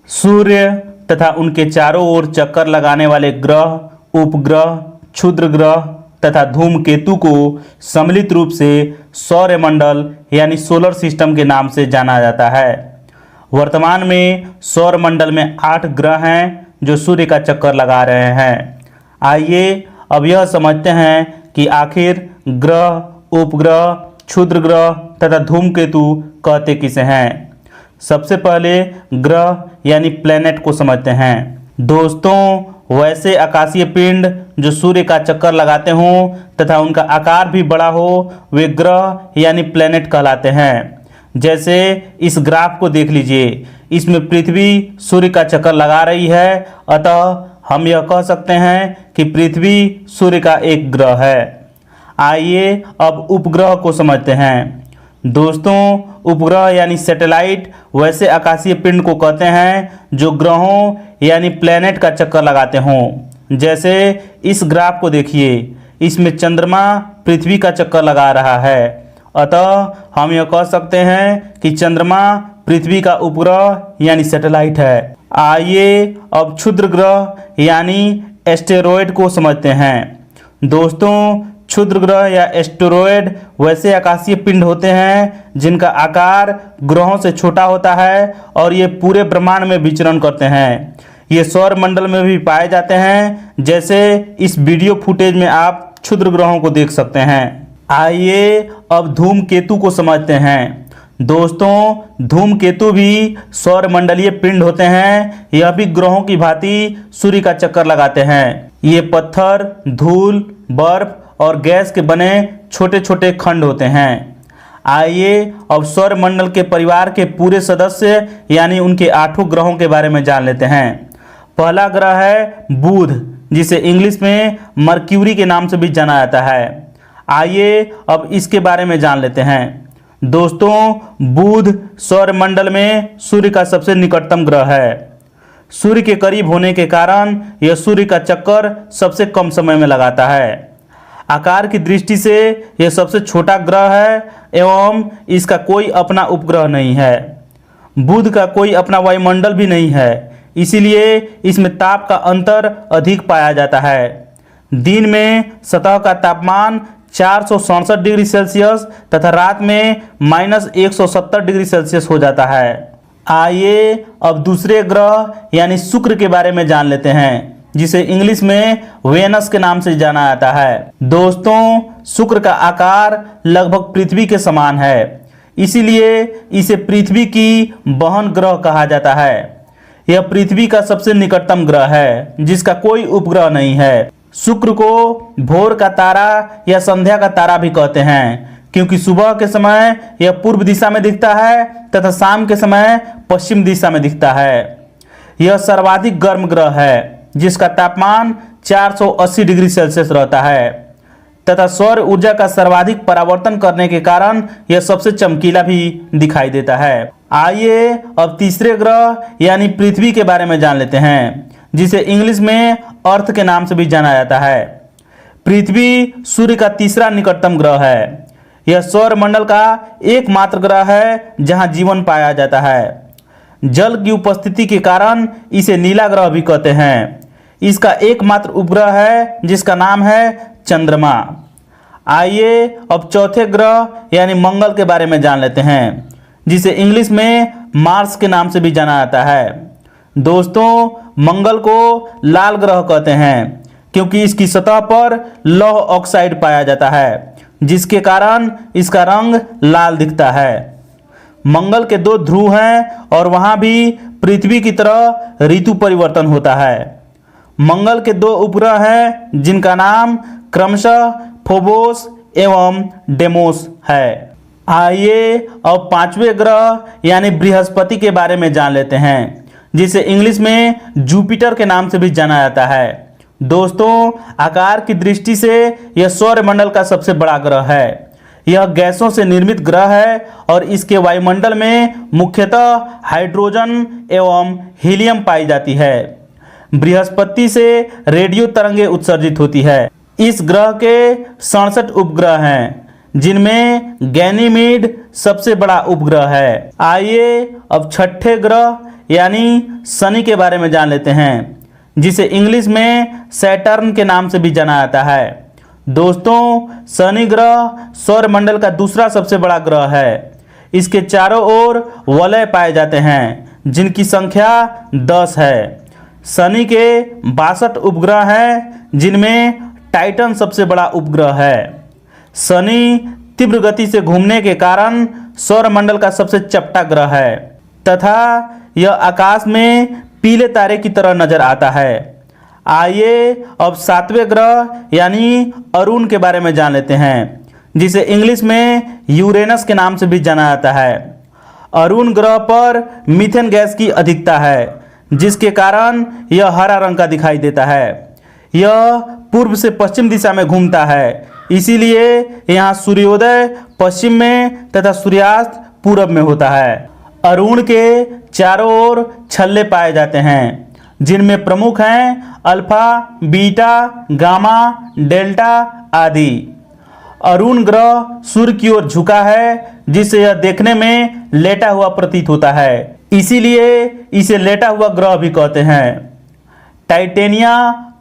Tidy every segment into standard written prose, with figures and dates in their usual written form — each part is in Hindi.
सूर्य तथा उनके चारों ओर चक्कर लगाने वाले ग्रह, उपग्रह, क्षुद्र ग्रह तथा धूमकेतु को सम्मिलित रूप से सौरमंडल यानी सोलर सिस्टम के नाम से जाना जाता है। वर्तमान में सौरमंडल में 8 ग्रह हैं जो सूर्य का चक्कर लगा रहे हैं। आइए अब यह समझते हैं कि आखिर ग्रह, उपग्रह, क्षुद्र ग्रह तथा धूमकेतु कहते किसे हैं। सबसे पहले ग्रह यानी प्लैनेट को समझते हैं। दोस्तों, वैसे आकाशीय पिंड जो सूर्य का चक्कर लगाते हों तथा उनका आकार भी बड़ा हो वे ग्रह यानी प्लैनेट कहलाते हैं। जैसे इस ग्राफ को देख लीजिए, इसमें पृथ्वी सूर्य का चक्कर लगा रही है, अतः हम यह कह सकते हैं कि पृथ्वी सूर्य का एक ग्रह है। आइए अब उपग्रह को समझते हैं। दोस्तों, उपग्रह यानी सैटेलाइट वैसे आकाशीय पिंड को कहते हैं जो ग्रहों यानी प्लैनेट का चक्कर लगाते हों। जैसे इस ग्राफ को देखिए, इसमें चंद्रमा पृथ्वी का चक्कर लगा रहा है, अतः हम यह कह सकते हैं कि चंद्रमा पृथ्वी का उपग्रह यानी सैटेलाइट है। आइए अब क्षुद्र ग्रह यानी एस्टेरॉयड को समझते हैं। दोस्तों, क्षुद्र ग्रह या एस्टेरॉयड वैसे आकाशीय पिंड होते हैं जिनका आकार ग्रहों से छोटा होता है और ये पूरे ब्रह्मांड में विचरण करते हैं। ये सौर मंडल में भी पाए जाते हैं, जैसे इस वीडियो फुटेज में आप क्षुद्र ग्रहों को देख सकते हैं। आइए अब धूमकेतु को समझते हैं। दोस्तों, धूमकेतु भी सौरमंडलीय पिंड होते हैं। यह भी ग्रहों की भांति सूर्य का चक्कर लगाते हैं। ये पत्थर, धूल, बर्फ और गैस के बने छोटे छोटे खंड होते हैं। आइए अब सौरमंडल के परिवार के पूरे सदस्य यानी उनके 8 ग्रहों के बारे में जान लेते हैं। पहला ग्रह है बुध, जिसे इंग्लिश में मर्क्यूरी के नाम से भी जाना जाता है। आइए अब इसके बारे में जान लेते हैं। दोस्तों, बुध सौरमंडल में सूर्य का सबसे निकटतम ग्रह है। सूर्य के करीब होने के कारण यह सूर्य का चक्कर सबसे कम समय में लगाता है। आकार की दृष्टि से यह सबसे छोटा ग्रह है एवं इसका कोई अपना उपग्रह नहीं है। बुध का कोई अपना वायुमंडल भी नहीं है, इसीलिए इसमें ताप का अंतर अधिक पाया जाता है। दिन में सतह का तापमान 467 डिग्री सेल्सियस तथा रात में -170 डिग्री सेल्सियस हो जाता है। आइए अब दूसरे ग्रह यानी शुक्र के बारे में जान लेते हैं, जिसे इंग्लिश में वेनस के नाम से जाना जाता है। दोस्तों, शुक्र का आकार लगभग पृथ्वी के समान है, इसीलिए इसे पृथ्वी की बहन ग्रह कहा जाता है। यह पृथ्वी का सबसे निकटतम ग्रह है जिसका कोई उपग्रह नहीं है। शुक्र को भोर का तारा या संध्या का तारा भी कहते हैं, क्योंकि सुबह के समय यह पूर्व दिशा में दिखता है तथा शाम के समय पश्चिम दिशा में दिखता है। यह सर्वाधिक गर्म ग्रह है जिसका तापमान 480 डिग्री सेल्सियस रहता है तथा सौर ऊर्जा का सर्वाधिक परावर्तन करने के कारण यह सबसे चमकीला भी दिखाई देता है। आइए अब तीसरे ग्रह यानी पृथ्वी के बारे में जान लेते हैं, जिसे इंग्लिश में अर्थ के नाम से भी जाना जाता है। पृथ्वी सूर्य का तीसरा निकटतम ग्रह है। यह सौरमंडल का एकमात्र ग्रह है जहां जीवन पाया जाता है। जल की उपस्थिति के कारण इसे नीला ग्रह भी कहते हैं। इसका एकमात्र उपग्रह है जिसका नाम है चंद्रमा। आइए अब चौथे ग्रह यानी मंगल के बारे में जान लेते हैं, जिसे इंग्लिश में मार्स के नाम से भी जाना जाता है। दोस्तों, मंगल को लाल ग्रह कहते हैं क्योंकि इसकी सतह पर लौह ऑक्साइड पाया जाता है, जिसके कारण इसका रंग लाल दिखता है। मंगल के 2 ध्रुव हैं और वहां भी पृथ्वी की तरह ऋतु परिवर्तन होता है। मंगल के 2 उपग्रह हैं जिनका नाम क्रमशः फोबोस एवं डेमोस है। आइए अब 5वें ग्रह यानी बृहस्पति के बारे में जान लेते हैं, जिसे इंग्लिश में जुपिटर के नाम से भी जाना जाता है। दोस्तों, आकार की दृष्टि से यह सौरमंडल का सबसे बड़ा ग्रह है। यह गैसों से निर्मित ग्रह है और इसके वायुमंडल में मुख्यतः हाइड्रोजन एवं हीलियम पाई जाती है। बृहस्पति से रेडियो तरंगें उत्सर्जित होती है। इस ग्रह के 67 उपग्रह हैं, जिनमें गैनीमीड सबसे बड़ा उपग्रह है। आइए अब छठे ग्रह यानी शनि के बारे में जान लेते हैं, जिसे इंग्लिश में सैटर्न के नाम से भी जाना जाता है। दोस्तों, शनि ग्रह सौरमंडल का दूसरा सबसे बड़ा ग्रह है। इसके चारों ओर वलय पाए जाते हैं, जिनकी संख्या 10 है। शनि के 62 उपग्रह हैं, जिनमें टाइटन सबसे बड़ा उपग्रह है। शनि तीव्र गति से घूमने के कारण सौरमंडल का सबसे चपटा ग्रह है तथा यह आकाश में पीले तारे की तरह नजर आता है। आइए अब 7वें ग्रह यानी अरुण के बारे में जान लेते हैं, जिसे इंग्लिश में यूरेनस के नाम से भी जाना जाता है। अरुण ग्रह पर मीथेन गैस की अधिकता है, जिसके कारण यह हरा रंग का दिखाई देता है। यह पूर्व से पश्चिम दिशा में घूमता है, इसीलिए यहाँ सूर्योदय पश्चिम में तथा सूर्यास्त पूरब में होता है। अरुण के चारों ओर छल्ले पाए जाते हैं, जिनमें प्रमुख हैं अल्फा, बीटा, गामा, डेल्टा आदि। अरुण ग्रह सूर्य की ओर झुका है, जिससे यह देखने में लेटा हुआ प्रतीत होता है, इसीलिए इसे लेटा हुआ ग्रह भी कहते हैं। टाइटेनिया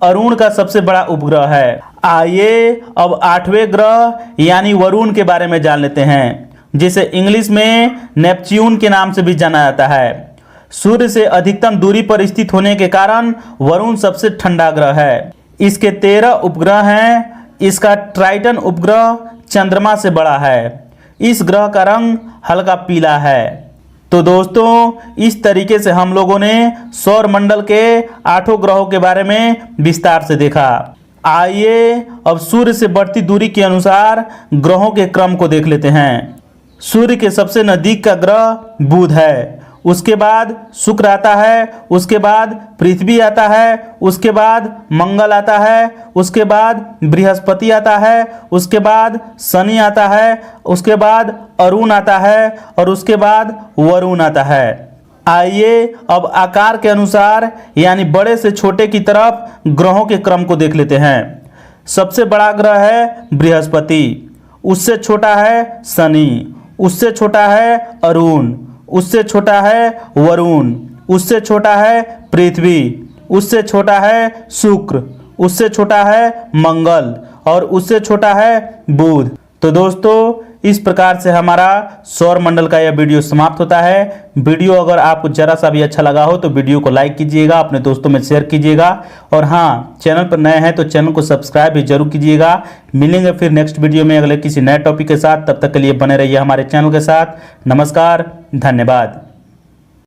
अरुण का सबसे बड़ा उपग्रह है। आइए अब 8वें ग्रह यानी वरुण के बारे में जान लेते हैं, जिसे इंग्लिश में नेपच्यून के नाम से भी जाना जाता है। सूर्य से अधिकतम दूरी पर स्थित होने के कारण वरुण सबसे ठंडा ग्रह है। इसके 13 उपग्रह हैं। इसका ट्राइटन उपग्रह चंद्रमा से बड़ा है। इस ग्रह का रंग हल्का पीला है। तो दोस्तों, इस तरीके से हम लोगों ने सौरमंडल के 8 ग्रहों के बारे में विस्तार से देखा। आइए अब सूर्य से बढ़ती दूरी के अनुसार ग्रहों के क्रम को देख लेते हैं। सूर्य के सबसे नजदीक का ग्रह बुध है, उसके बाद शुक्र आता है, उसके बाद पृथ्वी आता है, उसके बाद मंगल आता है, उसके बाद बृहस्पति आता है, उसके बाद शनि आता है, उसके बाद अरुण आता है और उसके बाद वरुण आता है। आइए अब आकार के अनुसार यानी बड़े से छोटे की तरफ ग्रहों के क्रम को देख लेते हैं। सबसे बड़ा ग्रह है बृहस्पति, उससे छोटा है शनि, उससे छोटा है अरुण, उससे छोटा है वरुण, उससे छोटा है पृथ्वी, उससे छोटा है शुक्र, उससे छोटा है मंगल और उससे छोटा है बुध। तो दोस्तों, इस प्रकार से हमारा सौरमंडल का यह वीडियो समाप्त होता है। वीडियो अगर आपको जरा सा भी अच्छा लगा हो तो वीडियो को लाइक कीजिएगा, अपने दोस्तों में शेयर कीजिएगा और हाँ, चैनल पर नए हैं तो चैनल को सब्सक्राइब भी जरूर कीजिएगा। मिलेंगे फिर नेक्स्ट वीडियो में अगले किसी नए टॉपिक के साथ। तब तक के लिए बने रहिए हमारे चैनल के साथ। नमस्कार, धन्यवाद।